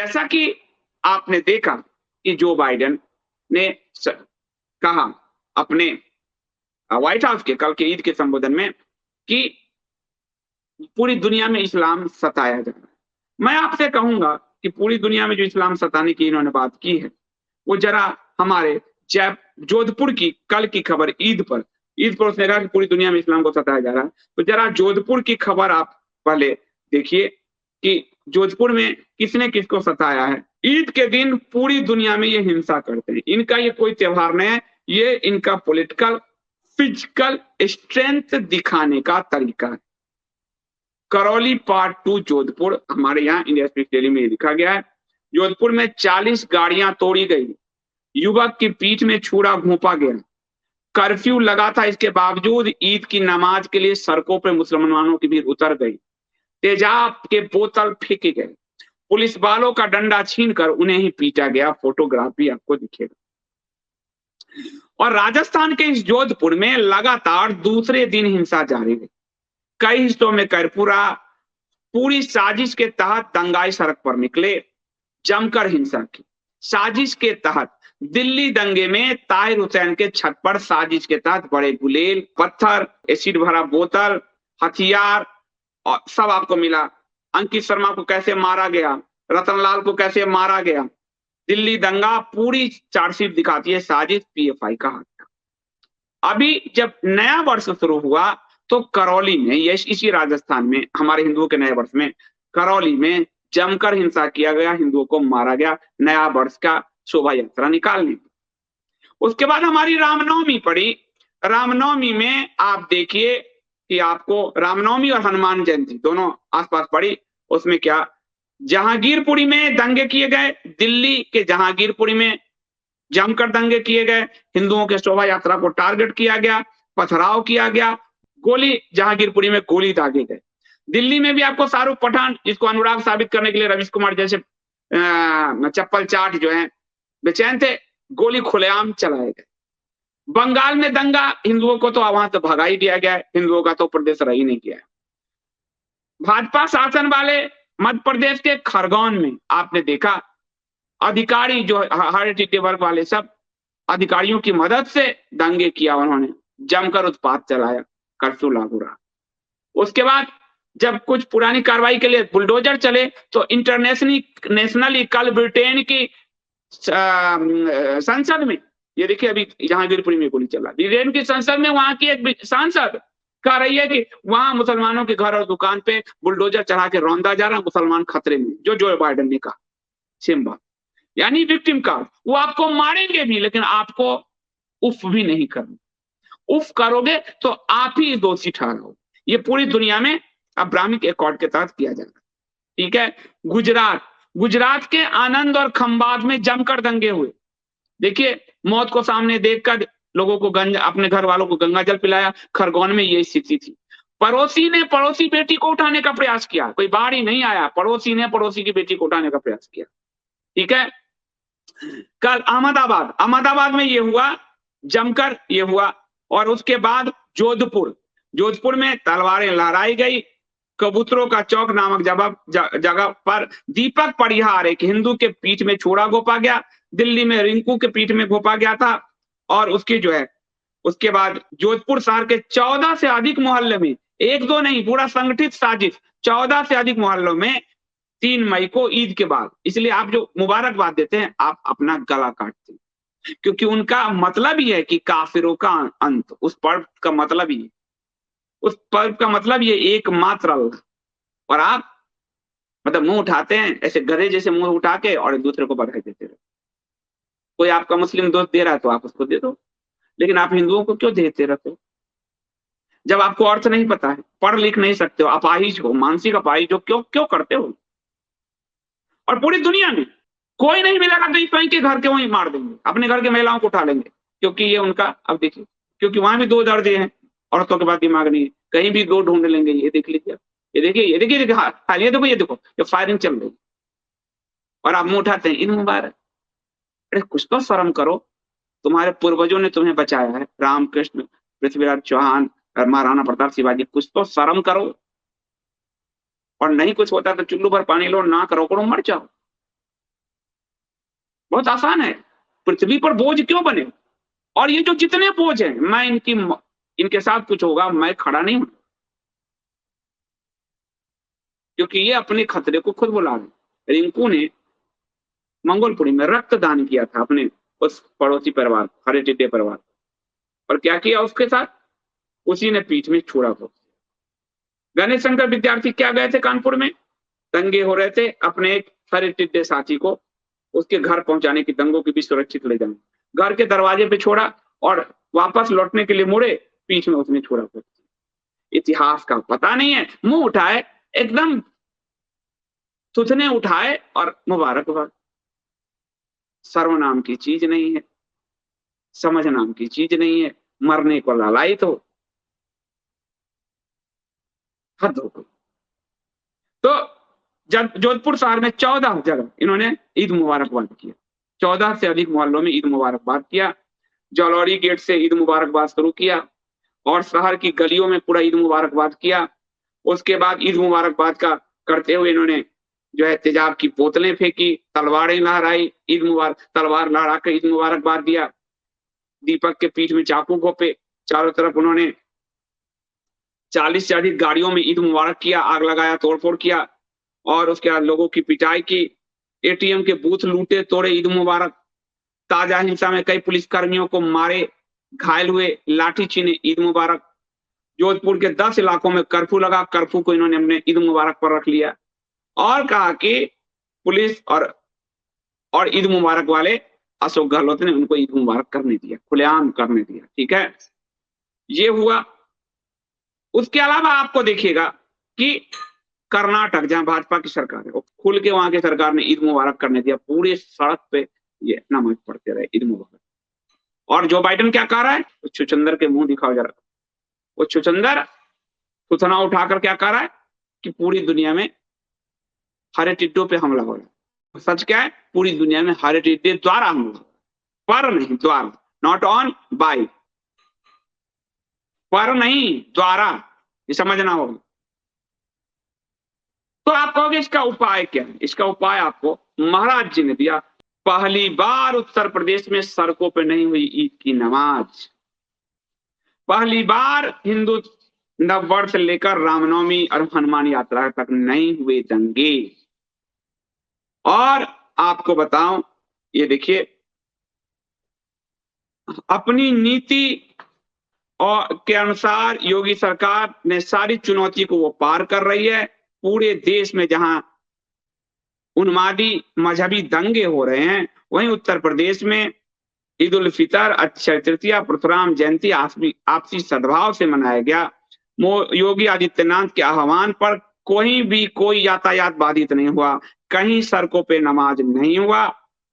जैसा कि आपने देखा कि जो बाइडेन ने कहा अपने व्हाइट हाउस के कल के ईद के संबोधन में कि पूरी दुनिया में इस्लाम सताया जा रहा है। मैं आपसे कहूंगा कि पूरी दुनिया में जो इस्लाम सताने की इन्होंने बात की है, वो जरा हमारे जोधपुर की कल की खबर ईद पर उसने कहा कि पूरी दुनिया में इस्लाम को सताया जा रहा है। तो जरा जोधपुर की खबर आप पहले देखिए कि जोधपुर में किसने किसको सताया है। ईद के दिन पूरी दुनिया में ये हिंसा करते हैं। इनका ये कोई त्योहार नहीं है, ये इनका पॉलिटिकल फिजिकल स्ट्रेंथ दिखाने का तरीका है। करौली पार्ट 2 जोधपुर, हमारे यहाँ इंडिया स्पीक डेली में लिखा गया है। जोधपुर में 40 गाड़ियां तोड़ी गई, युवक की पीठ में छुरा घोंपा गया, कर्फ्यू लगा था, इसके बावजूद ईद की नमाज के लिए सड़कों पर मुसलमानों की भीड़ उतर गई, तेजाब के बोतल फेंके गए, पुलिस वालों का डंडा छीनकर उन्हें ही पीटा गया। फोटोग्राफी आपको दिखेगा। और राजस्थान के इस जोधपुर में लगातार दूसरे दिन हिंसा जारी है। कई हिस्सों में कर्पूरा पूरी साजिश के तहत दंगाई सड़क पर निकले, जमकर हिंसा की। साजिश के तहत दिल्ली दंगे में ताहिर हुसैन के छत पर साजिश के तहत बड़े गुलेल, पत्थर, एसिड भरा बोतल, हथियार और सब आपको मिला। अंकित शर्मा को कैसे मारा गया, रतनलाल को कैसे मारा गया। दिल्ली दंगा पूरी चार्जशीट दिखाती है साजिश पीएफआई का हाथ। अभी जब नया वर्ष शुरू हुआ तो करौली में, ये इसी राजस्थान में, हमारे हिंदुओं के नए वर्ष में करौली में जमकर हिंसा किया गया, हिंदुओं को मारा गया नया वर्ष का शोभा यात्रा निकालने। उसके बाद हमारी रामनवमी पड़ी। रामनवमी में आप देखिए कि आपको रामनवमी और हनुमान जयंती दोनों आसपास पड़ी। उसमें क्या, जहांगीरपुरी में दंगे किए गए, दिल्ली के जहांगीरपुरी में जमकर दंगे किए गए, हिंदुओं के शोभा यात्रा को टारगेट किया गया, पथराव किया गया, गोली, जहांगीरपुरी में गोली दागे गए। दिल्ली में भी आपको शाहरुख पठान, जिसको अनुराग साबित करने के लिए रवीश कुमार जैसे चप्पल चाट जो है बेचैन थे, गोली खुलेआम चलाए गए। बंगाल में दंगा, हिंदुओं को तो वहां से भगा ही दिया गया है, हिंदुओं का तो प्रदेश रह ही नहीं गया है। भाजपा शासन वाले मध्य प्रदेश के खरगोन में आपने देखा, अधिकारी जो हर टिड्डी वर्ग वाले सब अधिकारियों की मदद से दंगे किया, उन्होंने जमकर उत्पात चलाया, कर्फ्यू लागू रहा। उसके बाद जब कुछ पुरानी कार्रवाई के लिए बुलडोजर चले तो नेशनली कल ब्रिटेन की संसद में, ये देखिए अभी जहांगीरपुरी में गोली चला, ब्रिटेन की संसद में वहां की एक सांसद कह रही है कि वहां मुसलमानों के घर और दुकान पे बुलडोजर चढ़ा के रौंदा जा रहा, मुसलमान खतरे में, जो बाइडेन ने कहा। सेम बात, यानी विक्टिम कार्ड, वो आपको मारेंगे भी लेकिन आपको उफ भी नहीं करना। उफ करोगे तो आप ही दोषी ठहराओ। ये पूरी दुनिया में अब्राहमिक एकॉर्ड के तहत किया जाएगा। ठीक है। गुजरात के आनंद और खंबात में जमकर दंगे हुए। देखिए, मौत को सामने देखकर लोगों को अपने घर वालों को गंगा जल पिलाया। खरगोन में यही स्थिति थी। पड़ोसी ने पड़ोसी बेटी को उठाने का प्रयास किया, कोई बाहर ही नहीं आया, पड़ोसी ने पड़ोसी की बेटी को उठाने का प्रयास किया। ठीक है। कल अहमदाबाद में ये हुआ, जमकर ये हुआ। और उसके बाद जोधपुर में तलवारें लहराई गई। कबूतरों का चौक नामक जगह पर दीपक परिहार, एक हिंदू के पीठ में छुरा घोंपा गया। दिल्ली में रिंकू के पीठ में घोंपा गया था। और उसकी जो है, उसके बाद जोधपुर शहर के 14 से अधिक मोहल्ले में, एक दो नहीं, पूरा संगठित साजिश, 14 से अधिक मोहल्लों में 3 मई को ईद के बाद, इसलिए आप जो मुबारकबाद देते हैं, आप अपना गला काटते हैं, क्योंकि उनका मतलब ही है कि काफिरों का अंत। उस पर्व का मतलब ही, उस पर्व का मतलब ये एकमात्र अल्लाह। और आप मतलब मुंह उठाते हैं ऐसे गधे जैसे, मुंह उठा के और एक दूसरे को बधाई देते रहे। कोई आपका मुस्लिम दोस्त दे रहा है तो आप उसको दे दो, लेकिन आप हिंदुओं को क्यों देते रहते हो? जब आपको अर्थ नहीं पता है, पढ़ लिख नहीं सकते हो, अपाहिज हो, मानसिक अपाहिज हो, क्यों करते हो? और पूरी दुनिया में कोई नहीं मिलेगा तो स्वयं के घर के वहीं मार देंगे, अपने घर की महिलाओं को उठा लेंगे, क्योंकि ये उनका, अब देखिए, क्योंकि वहां भी 2 दर्जे हैं, औरतों के पास दिमाग नहीं है, कहीं भी 2 ढूंढ लेंगे। ये देख लीजिए, ये देखिए, ये देखिए, ये देखो, ये फायरिंग चल रही, और आप मुंह उठाते हैं इन मुबारक। अरे कुछ तो शर्म करो, तुम्हारे पूर्वजों ने तुम्हें बचाया है, रामकृष्ण, पृथ्वीराज चौहान, महाराणा प्रताप, शिवाजी, कुछ तो शर्म करो। और नहीं कुछ होता तो चुल्लू भर पानी लो, ना करो, मर जाओ। बहुत आसान है। पृथ्वी पर बोझ क्यों बने? और ये जो जितने बोझ हैं, मैं इनके साथ कुछ होगा मैं खड़ा नहीं हूं, क्योंकि ये अपने खतरे को खुद बुला रहे। रिंकू ने मंगोलपुरी में रक्तदान किया था अपने उस पड़ोसी परिवार, हरे टिड्डे परिवार, और क्या किया उसके साथ? उसी ने पीठ में छुरा को। गणेश शंकर विद्यार्थी क्या गए थे कानपुर में, दंगे हो रहे थे, अपने एक हरे टिड्डे साथी को उसके घर पहुंचाने की, दंगों की भी सुरक्षित ले जाने, घर के दरवाजे पे छोड़ा और वापस लौटने के लिए मुड़े, पीठ में उसने छुरा को। इतिहास का पता नहीं है, मुंह उठाए, एकदम थुथने उठाए और मुबारकबाद। सर्वनाम की चीज नहीं है, समझ नाम की चीज नहीं है, मरने को लालायित हो, हद हो गई। तो जब जोधपुर शहर में 14 जगह इन्होंने ईद मुबारकबाद किया, 14 से अधिक मोहल्लों में ईद मुबारकबाद किया। जलौरी गेट से ईद मुबारकबाद शुरू किया और शहर की गलियों में पूरा ईद मुबारकबाद किया। उसके बाद ईद मुबारकबाद का करते हुए इन्होंने जो है तेजाब की बोतलें फेंकी, तलवारें लहराई, ईद मुबारक, तलवार लहरा कर ईद मुबारकबाद दिया। दीपक के पीठ में चाकू घोंपे, चारों तरफ उन्होंने 40 से अधिक गाड़ियों में ईद मुबारक किया, आग लगाया, तोड़फोड़ किया और उसके बाद लोगों की पिटाई की, एटीएम के बूथ लूटे तोड़े, ईद मुबारक। ताजा हिंसा में कई पुलिसकर्मियों को मारे, घायल हुए, लाठी छीने, ईद मुबारक। जोधपुर के 10 इलाकों में कर्फ्यू लगा, कर्फ्यू को इन्होंने अपने ईद मुबारक पर रख लिया और कहा कि पुलिस और ईद मुबारक वाले अशोक गहलोत ने उनको ईद मुबारक करने दिया, खुलेआम करने दिया। ठीक है, ये हुआ। उसके अलावा आपको देखिएगा कि कर्नाटक, जहां भाजपा की सरकार है, वो खुल के वहां की सरकार ने ईद मुबारक करने दिया, पूरे सड़क पे ये नमाज पढ़ते रहे, ईद मुबारक। और जो बाइडेन क्या कह रहा है, छुचंदर के मुंह दिखाओ जरा, वो छुचंदर सुथना उठाकर क्या कह रहा है कि पूरी दुनिया में हरे टिड्डों पे हमला हो रहा है। सच क्या है, पूरी दुनिया में हरे टिड्डे द्वारा हमला, पर नहीं, द्वारा, नॉट ऑन, बाय, पर नहीं, द्वारा, ये समझना होगा। तो आप कहोगे इसका उपाय क्या है? इसका उपाय आपको महाराज जी ने दिया। पहली बार उत्तर प्रदेश में सड़कों पे नहीं हुई ईद की नमाज, पहली बार हिंदू नववर्ष से लेकर रामनवमी और हनुमान यात्रा तक नहीं हुए दंगे। और आपको बताऊं, ये देखिए, अपनी नीति और के अनुसार योगी सरकार ने सारी चुनौती को वो पार कर रही है। पूरे देश में जहां उन्मादी मजहबी दंगे हो रहे हैं, वहीं उत्तर प्रदेश में ईद उल फितर, अक्षय तृतीया, परशुराम जयंती आपसी सद्भाव से मनाया गया। योगी आदित्यनाथ के आह्वान पर कोई यातायात बाधित नहीं हुआ, कहीं सड़कों पे नमाज नहीं हुआ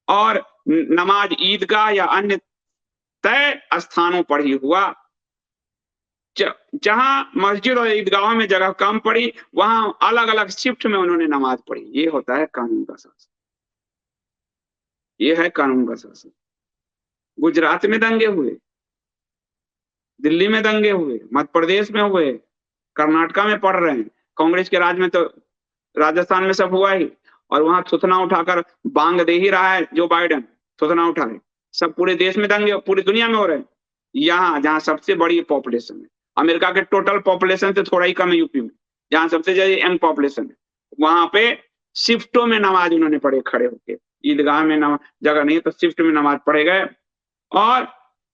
और नमाज ईदगाह या अन्य तय स्थानों पर ही हुआ। जहां मस्जिद और ईदगाहों में जगह कम पड़ी, वहां अलग अलग शिफ्ट में उन्होंने नमाज पढ़ी। ये होता है कानून का शासन, ये है कानून का शासन। गुजरात में दंगे हुए, दिल्ली में दंगे हुए, मध्य प्रदेश में हुए, कर्नाटका में पड़ रहे हैं, कांग्रेस के राज में तो राजस्थान में सब हुआ ही, और वहां थुथना उठाकर बांग दे ही रहा है जो बाइडेन, थुथना उठाए। सब पूरे देश में दंगे पूरी दुनिया में हो रहे हैं। यहाँ जहां सबसे बड़ी पॉपुलेशन है, अमेरिका के टोटल पॉपुलेशन से थोड़ा ही कम है यूपी में, जहां सबसे ज्यादा यंग पॉपुलेशन है, वहां पे शिफ्टों में नमाज उन्होंने पढ़े खड़े होके। ईदगाह में जगह नहीं तो शिफ्ट में नमाज पढ़े गए। और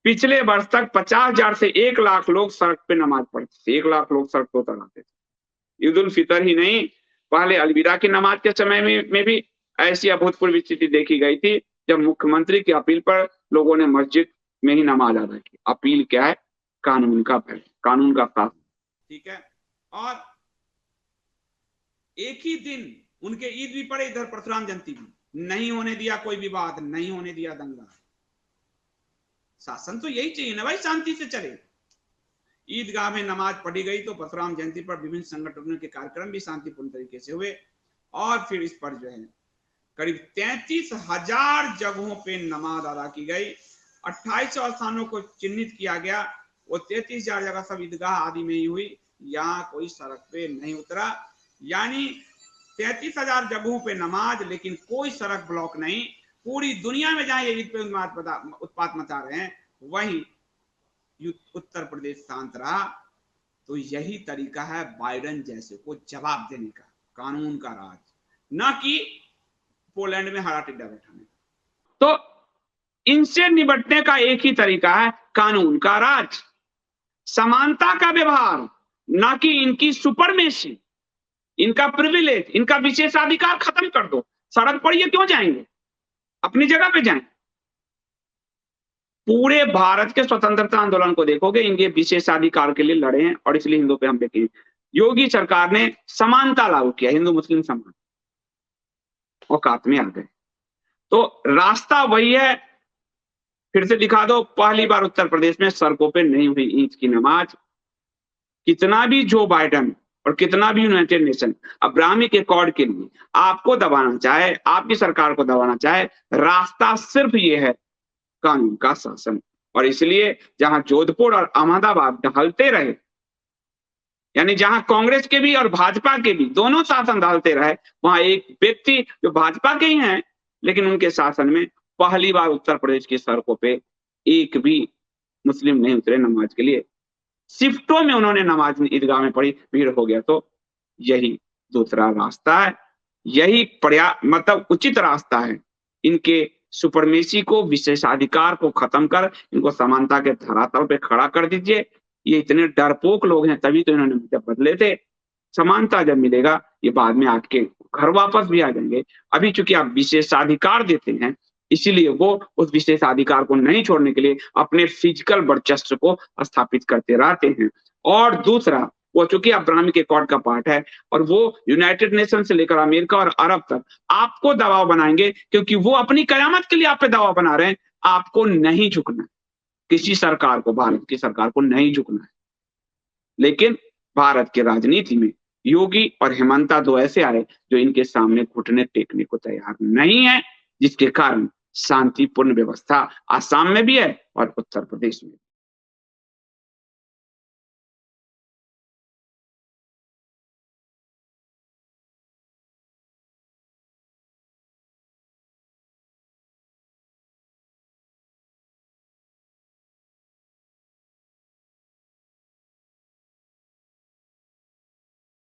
पिछले वर्ष तक 50,000 से 1 लाख लोग सड़क पे नमाज पढ़ते थे, 1 लाख लोग सड़क पर उतर आते थे। ईद उल फितर ही नहीं, पहले अलविदा की नमाज के समय में भी ऐसी अभूतपूर्व स्थिति देखी गई थी, जब मुख्यमंत्री की अपील पर लोगों ने मस्जिद में ही नमाज अदा की। अपील क्या है? कानून का पहल, कानून का शासन। ठीक है, और एक ही दिन उनके ईद भी पड़े, इधर परशुराम जयंती भी, नहीं होने दिया कोई विवाद, नहीं होने दिया दंगा। शासन तो यही चाहिए ना भाई, शांति से चले। ईदगाह में नमाज पढ़ी गई तो परशुराम जयंती पर विभिन्न संगठनों के कार्यक्रम भी शांतिपूर्ण तरीके से हुए। और फिर इस पर जो है करीब 33,000 जगहों पे नमाज अदा की गई। 2800 स्थानों को चिन्हित किया गया, वो 33,000 जगह सब ईदगाह आदि में ही हुई, यहाँ कोई सड़क पे नहीं उतरा। यानी 33,000 जगहों पे नमाज, लेकिन कोई सड़क ब्लॉक नहीं। पूरी दुनिया में जहां ये ईद पे उत्पात मचा रहे हैं, वहीं उत्तर प्रदेश शांत रहा। तो यही तरीका है बाइडेन जैसे को जवाब देने का, कानून का राज, न कि पोलैंड में हरा टिड्डा बैठाने का। तो इनसे निपटने का एक ही तरीका है, कानून का राज, समानता का व्यवहार, ना कि इनकी सुपरमेसी, इनका प्रिविलेज, इनका विशेषाधिकार खत्म कर दो। सड़क पर ये क्यों जाएंगे? अपनी जगह पे जाएं। पूरे भारत के स्वतंत्रता आंदोलन को देखोगे, इनके विशेषाधिकार के लिए लड़े हैं और इसलिए हिंदू पे हमले किए। योगी सरकार ने समानता लागू किया, हिंदू मुस्लिम समान, औकात में आ गए। तो रास्ता वही है, फिर से दिखा दो, पहली बार उत्तर प्रदेश में सड़कों पे नहीं हुई ईद की नमाज। कितना भी जो बाइडेन और कितना भी यूनाइटेड नेशन अब्राहमिक एकॉर्ड के लिए आपको दबाना चाहे, आपकी सरकार को दबाना चाहे, रास्ता सिर्फ ये है, कानून का शासन। और इसलिए जहां जोधपुर और अहमदाबाद ढलते रहे, यानी जहां कांग्रेस के भी और भाजपा के भी दोनों शासन ढलते रहे, वहां एक व्यक्ति जो भाजपा के ही हैं लेकिन उनके शासन में पहली बार उत्तर प्रदेश की सड़कों पे एक भी मुस्लिम नहीं उतरे नमाज के लिए। शिफ्टों में उन्होंने नमाज ईदगाह में पढ़ी, भीड़ हो गया। तो यही दूसरा रास्ता है, यही मतलब उचित रास्ता है। इनके सुपरमेसी को, विशेषाधिकार को खत्म कर इनको समानता के धरातल पे खड़ा कर दीजिए। ये इतने डरपोक लोग हैं, तभी तो इन्होंने जब बदले थे। समानता जब मिलेगा ये बाद में आपके घर वापस भी आ जाएंगे। अभी चूंकि आप विशेषाधिकार देते हैं, इसीलिए वो उस विशेषाधिकार को नहीं छोड़ने के लिए अपने फिजिकल वर्चस्व को स्थापित करते रहते हैं। और दूसरा, वो चूंकि अब्राहमिक एकॉर्ड का पार्ट है और वो यूनाइटेड नेशन से लेकर अमेरिका और अरब तक आपको दबाव बनाएंगे, क्योंकि वो अपनी कयामत के लिए आप पे दबाव बना रहे हैं। आपको नहीं झुकना, किसी सरकार को, भारत की सरकार को नहीं झुकना है। लेकिन भारत की राजनीति में योगी और हेमंता दो ऐसे आए जो इनके सामने घुटने टेकने को तैयार नहीं है, जिसके कारण शांतिपूर्ण व्यवस्था आसाम में भी है और उत्तर प्रदेश में।